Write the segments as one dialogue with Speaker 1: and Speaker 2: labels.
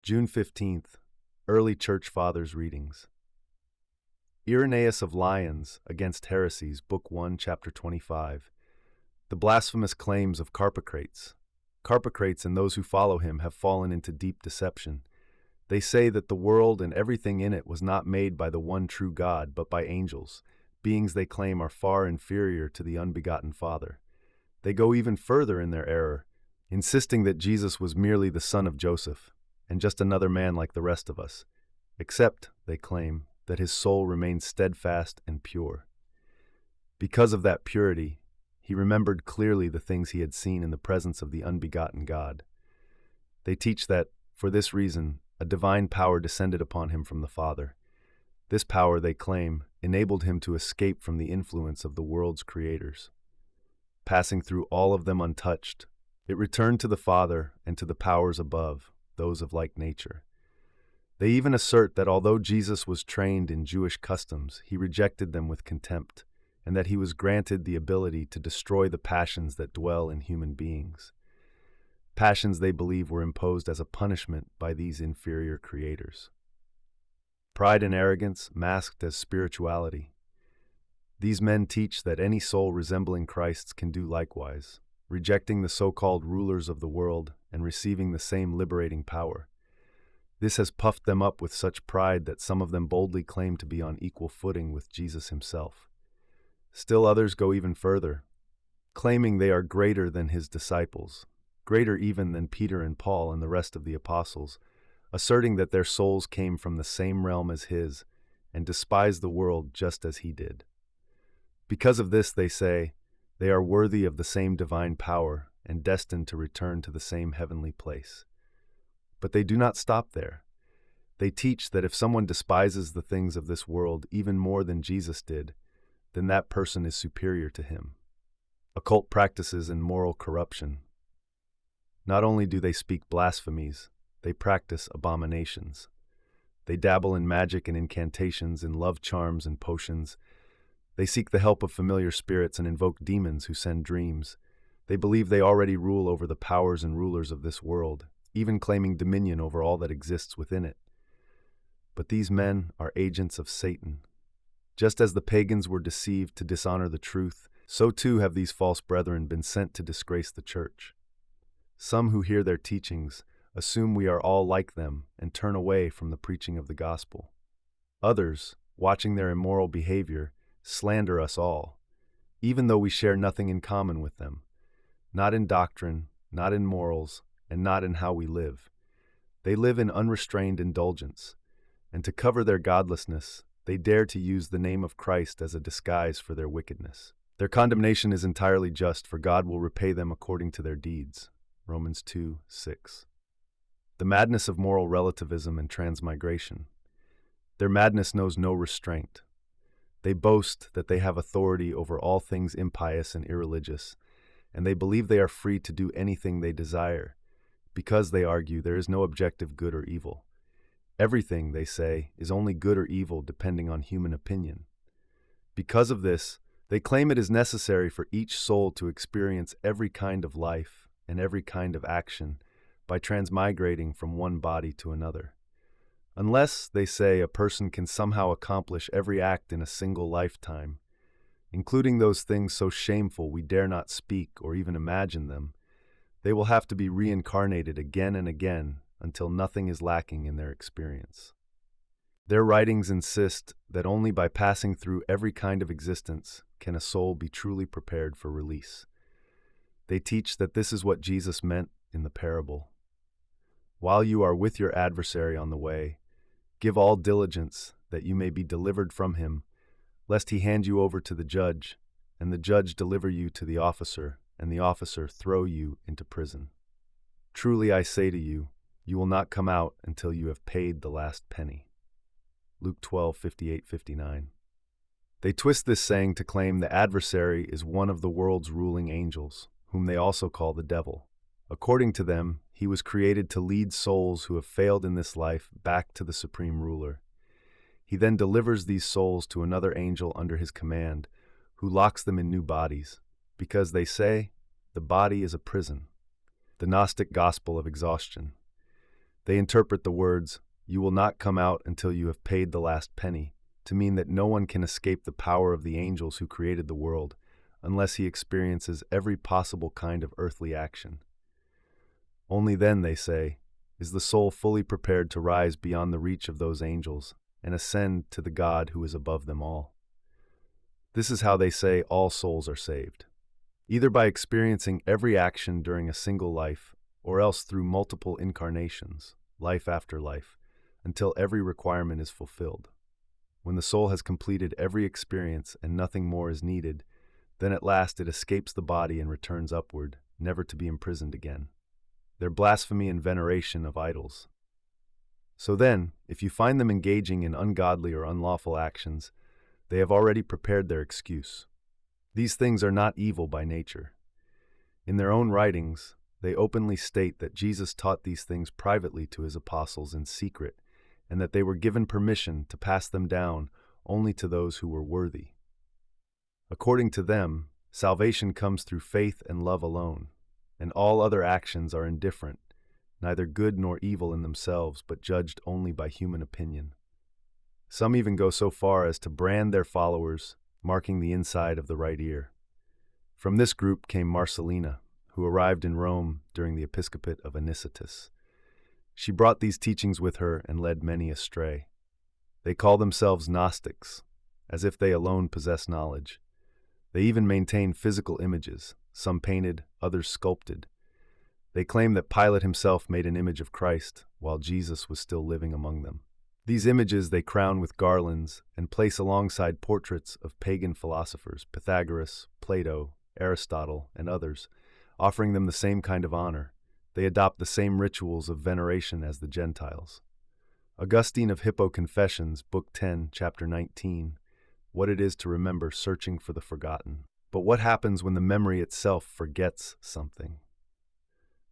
Speaker 1: June 15th, Early Church Fathers Readings. Irenaeus of Lyons, Against Heresies, Book 1, Chapter 25. The blasphemous claims of Carpocrates. Carpocrates and those who follow him have fallen into deep deception. They say that the world and everything in it was not made by the one true God, but by angels, beings they claim are far inferior to the unbegotten Father. They go even further in their error, insisting that Jesus was merely the son of Joseph, and just another man like the rest of us, except, they claim, that his soul remained steadfast and pure. Because of that purity, he remembered clearly the things he had seen in the presence of the unbegotten God. They teach that, for this reason, a divine power descended upon him from the Father. This power, they claim, enabled him to escape from the influence of the world's creators. Passing through all of them untouched, it returned to the Father and to the powers above, those of like nature. They even assert that although Jesus was trained in Jewish customs, he rejected them with contempt, and that he was granted the ability to destroy the passions that dwell in human beings. Passions they believe were imposed as a punishment by these inferior creators. Pride and arrogance masked as spirituality. These men teach that any soul resembling Christ's can do likewise, rejecting the so-called rulers of the world and receiving the same liberating power. This has puffed them up with such pride that some of them boldly claim to be on equal footing with Jesus himself. Still others go even further, claiming they are greater than his disciples, greater even than Peter and Paul and the rest of the apostles, asserting that their souls came from the same realm as his and despise the world just as he did. Because of this, they say, they are worthy of the same divine power and destined to return to the same heavenly place. But they do not stop there. They teach that if someone despises the things of this world even more than Jesus did, then that person is superior to him. Occult practices and moral corruption. Not only do they speak blasphemies, they practice abominations. They dabble in magic and incantations, in love charms and potions. They seek the help of familiar spirits and invoke demons who send dreams. They believe they already rule over the powers and rulers of this world, even claiming dominion over all that exists within it. But these men are agents of Satan. Just as the pagans were deceived to dishonor the truth, so too have these false brethren been sent to disgrace the church. Some who hear their teachings assume we are all like them and turn away from the preaching of the gospel. Others, watching their immoral behavior, slander us all, even though we share nothing in common with them, not in doctrine, not in morals, and not in how we live. They live in unrestrained indulgence, and to cover their godlessness, they dare to use the name of Christ as a disguise for their wickedness. Their condemnation is entirely just, for God will repay them according to their deeds. Romans 2:6. The madness of moral relativism and transmigration. Their madness knows no restraint. They boast that they have authority over all things impious and irreligious, and they believe they are free to do anything they desire, because, they argue, there is no objective good or evil. Everything, they say, is only good or evil depending on human opinion. Because of this, they claim it is necessary for each soul to experience every kind of life and every kind of action by transmigrating from one body to another. Unless, they say, a person can somehow accomplish every act in a single lifetime, including those things so shameful we dare not speak or even imagine them, they will have to be reincarnated again and again until nothing is lacking in their experience. Their writings insist that only by passing through every kind of existence can a soul be truly prepared for release. They teach that this is what Jesus meant in the parable. While you are with your adversary on the way, give all diligence that you may be delivered from him, lest he hand you over to the judge, and the judge deliver you to the officer, and the officer throw you into prison. Truly I say to you, you will not come out until you have paid the last penny. Luke 12:58-59. They twist this saying to claim the adversary is one of the world's ruling angels, whom they also call the devil. According to them, he was created to lead souls who have failed in this life back to the supreme ruler. He then delivers these souls to another angel under his command, who locks them in new bodies, because, they say, the body is a prison. The Gnostic gospel of exhaustion. They interpret the words, "You will not come out until you have paid the last penny," to mean that no one can escape the power of the angels who created the world unless he experiences every possible kind of earthly action. Only then, they say, is the soul fully prepared to rise beyond the reach of those angels and ascend to the God who is above them all. This is how they say all souls are saved, either by experiencing every action during a single life, or else through multiple incarnations, life after life, until every requirement is fulfilled. When the soul has completed every experience and nothing more is needed, then at last it escapes the body and returns upward, never to be imprisoned again. Their blasphemy and veneration of idols. So then, if you find them engaging in ungodly or unlawful actions, they have already prepared their excuse. These things are not evil by nature. In their own writings, they openly state that Jesus taught these things privately to his apostles in secret, and that they were given permission to pass them down only to those who were worthy. According to them, salvation comes through faith and love alone, and all other actions are indifferent, neither good nor evil in themselves, but judged only by human opinion. Some even go so far as to brand their followers, marking the inside of the right ear. From this group came Marcellina, who arrived in Rome during the episcopate of Anicetus. She brought these teachings with her and led many astray. They call themselves Gnostics, as if they alone possess knowledge. They even maintain physical images, some painted, others sculpted. They claim that Pilate himself made an image of Christ while Jesus was still living among them. These images they crown with garlands and place alongside portraits of pagan philosophers, Pythagoras, Plato, Aristotle, and others, offering them the same kind of honor. They adopt the same rituals of veneration as the Gentiles. Augustine of Hippo Confessions, Book 10, Chapter 19, what it is to remember searching for the forgotten. But what happens when the memory itself forgets something?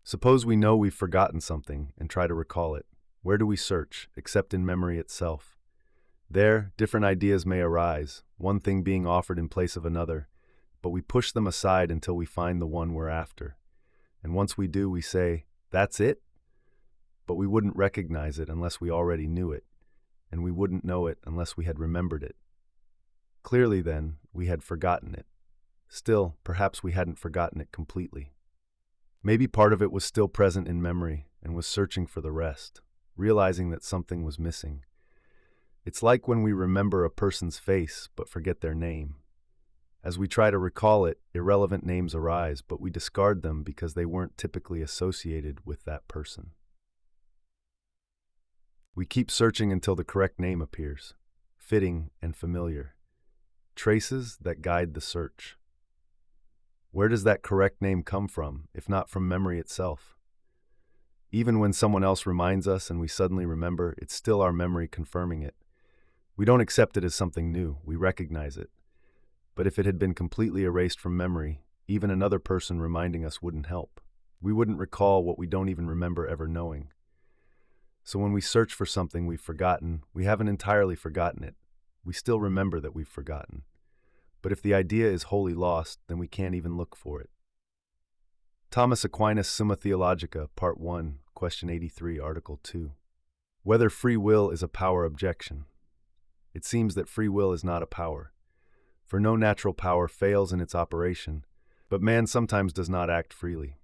Speaker 1: Suppose we know we've forgotten something and try to recall it. Where do we search, except in memory itself? There, different ideas may arise, one thing being offered in place of another, but we push them aside until we find the one we're after. And once we do, we say, "That's it?" But we wouldn't recognize it unless we already knew it, and we wouldn't know it unless we had remembered it. Clearly, then, we had forgotten it. Still, perhaps we hadn't forgotten it completely. Maybe part of it was still present in memory and was searching for the rest, realizing that something was missing. It's like when we remember a person's face but forget their name. As we try to recall it, irrelevant names arise, but we discard them because they weren't typically associated with that person. We keep searching until the correct name appears, fitting and familiar. Traces that guide the search. Where does that correct name come from, if not from memory itself? Even when someone else reminds us and we suddenly remember, it's still our memory confirming it. We don't accept it as something new, we recognize it. But if it had been completely erased from memory, even another person reminding us wouldn't help. We wouldn't recall what we don't even remember ever knowing. So when we search for something we've forgotten, we haven't entirely forgotten it. We still remember that we've forgotten. But if the idea is wholly lost, then we can't even look for it. Thomas Aquinas, Summa Theologica, Part 1, Question 83, Article 2. Whether free will is a power objection. It seems that free will is not a power, for no natural power fails in its operation, but man sometimes does not act freely.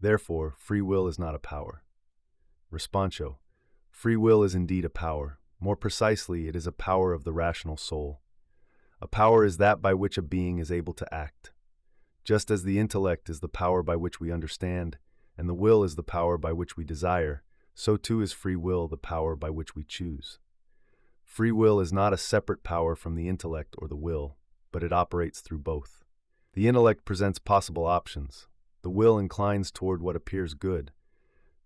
Speaker 1: Therefore, free will is not a power. Responsio. Free will is indeed a power. More precisely, it is a power of the rational soul. A power is that by which a being is able to act. Just as the intellect is the power by which we understand, and the will is the power by which we desire, so too is free will the power by which we choose. Free will is not a separate power from the intellect or the will, but it operates through both. The intellect presents possible options. The will inclines toward what appears good.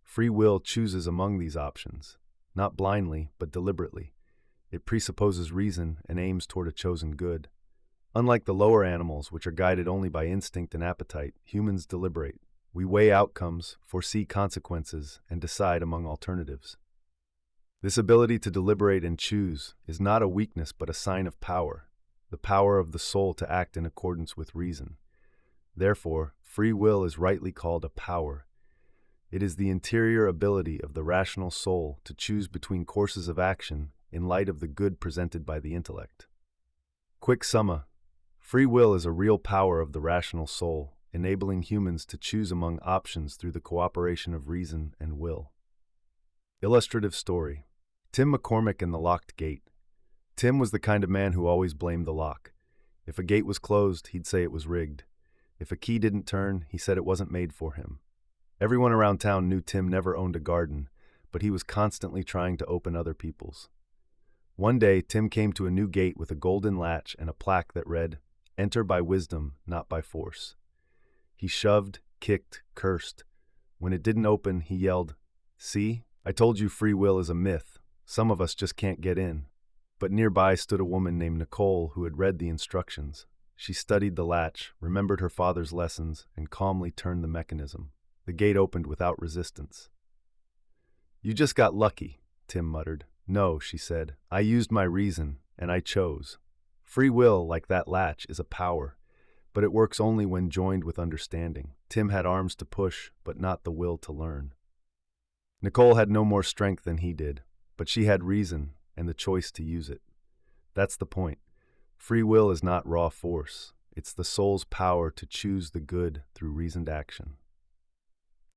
Speaker 1: Free will chooses among these options, not blindly, but deliberately. It presupposes reason and aims toward a chosen good. Unlike the lower animals, which are guided only by instinct and appetite, humans deliberate. We weigh outcomes, foresee consequences, and decide among alternatives. This ability to deliberate and choose is not a weakness but a sign of power, the power of the soul to act in accordance with reason. Therefore, free will is rightly called a power. It is the interior ability of the rational soul to choose between courses of action in light of the good presented by the intellect. Quick summa. Free will is a real power of the rational soul, enabling humans to choose among options through the cooperation of reason and will. Illustrative story. Tim McCormick and the Locked Gate. Tim was the kind of man who always blamed the lock. If a gate was closed, he'd say it was rigged. If a key didn't turn, he said it wasn't made for him. Everyone around town knew Tim never owned a garden, but he was constantly trying to open other people's. One day, Tim came to a new gate with a golden latch and a plaque that read, "Enter by wisdom, not by force." He shoved, kicked, cursed. When it didn't open, he yelled, "See? I told you free will is a myth. Some of us just can't get in." But nearby stood a woman named Nicole who had read the instructions. She studied the latch, remembered her father's lessons, and calmly turned the mechanism. The gate opened without resistance. "You just got lucky," Tim muttered. "No," she said. "I used my reason, and I chose. Free will, like that latch, is a power, but it works only when joined with understanding." Tim had arms to push, but not the will to learn. Nicole had no more strength than he did, but she had reason and the choice to use it. That's the point. Free will is not raw force. It's the soul's power to choose the good through reasoned action.